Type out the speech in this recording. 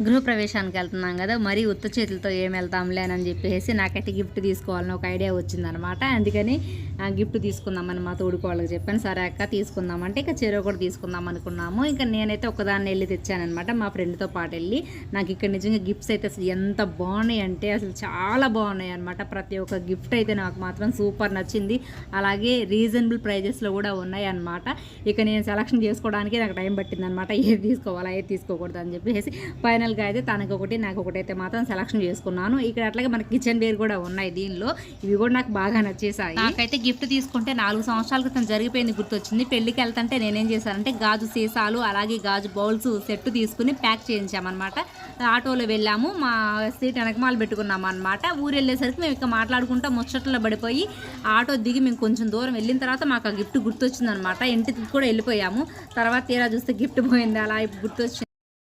గృహప్రవేశానికి వెళ్తున్నాం కదా, మరీ ఉత్త చేతులతో ఏం వెళ్తాంలే అని చెప్పేసి నాకైతే గిఫ్ట్ తీసుకోవాలని ఒక ఐడియా వచ్చిందనమాట. అందుకని గిఫ్ట్ తీసుకుందామని మా తోడుకోళ్ళకి చెప్పాను. సరే అక్క తీసుకుందామంటే ఇక చెరువు కూడా తీసుకుందాం అనుకున్నాము. ఇక నేనైతే ఒకదాన్ని వెళ్ళి తెచ్చానమాట మా ఫ్రెండ్తో పాటు వెళ్ళి. నాకు ఇక్కడ నిజంగా గిఫ్ట్స్ అయితే అసలు ఎంత బాగున్నాయి అంటే అసలు చాలా బాగున్నాయి అనమాట. ప్రతి ఒక్క గిఫ్ట్ అయితే నాకు మాత్రం సూపర్ నచ్చింది. అలాగే రీజనబుల్ ప్రైజెస్లో కూడా ఉన్నాయి అనమాట. ఇక నేను సెలక్షన్ చేసుకోవడానికి నాకు టైం పట్టిందనమాట. ఏది తీసుకోవాలా ఏది తీసుకోకూడదు అని చెప్పేసి ఫైనల్గా అయితే తనకు ఒకటి నాకు ఒకటి అయితే మాత్రం సెలక్షన్ చేసుకున్నాను. ఇక్కడ అట్లాగే మనకి కిచెన్ వేర్ కూడా ఉన్నాయి దీనిలో. ఇవి కూడా నాకు బాగా నచ్చేసాయి. నాకైతే గిఫ్ట్ తీసుకుంటే 4 సంవత్సరాల క్రితం జరిగిపోయింది గుర్తొచ్చింది. పెళ్లికి వెళ్తుంటే నేనేం చేశానంటే గాజు సీసాలు అలాగే గాజు బౌల్స్ సెట్ తీసుకుని ప్యాక్ చేయించామన్నమాట. ఆటోలో వెళ్ళాము, మా సీట్ వెనకమాలు పెట్టుకున్నాము అనమాట. ఊరు వెళ్ళేసరికి మేము ఇక మాట్లాడుకుంటా ముచ్చట్లో పడిపోయి ఆటో దిగి మేము కొంచెం దూరం వెళ్ళిన తర్వాత మాకు ఆ గిఫ్ట్ గుర్తొచ్చిందనమాట. ఇంటికి కూడా వెళ్ళిపోయాము. తర్వాత తీరా చూస్తే గిఫ్ట్ పోయింది. అలా గుర్తొచ్చింది.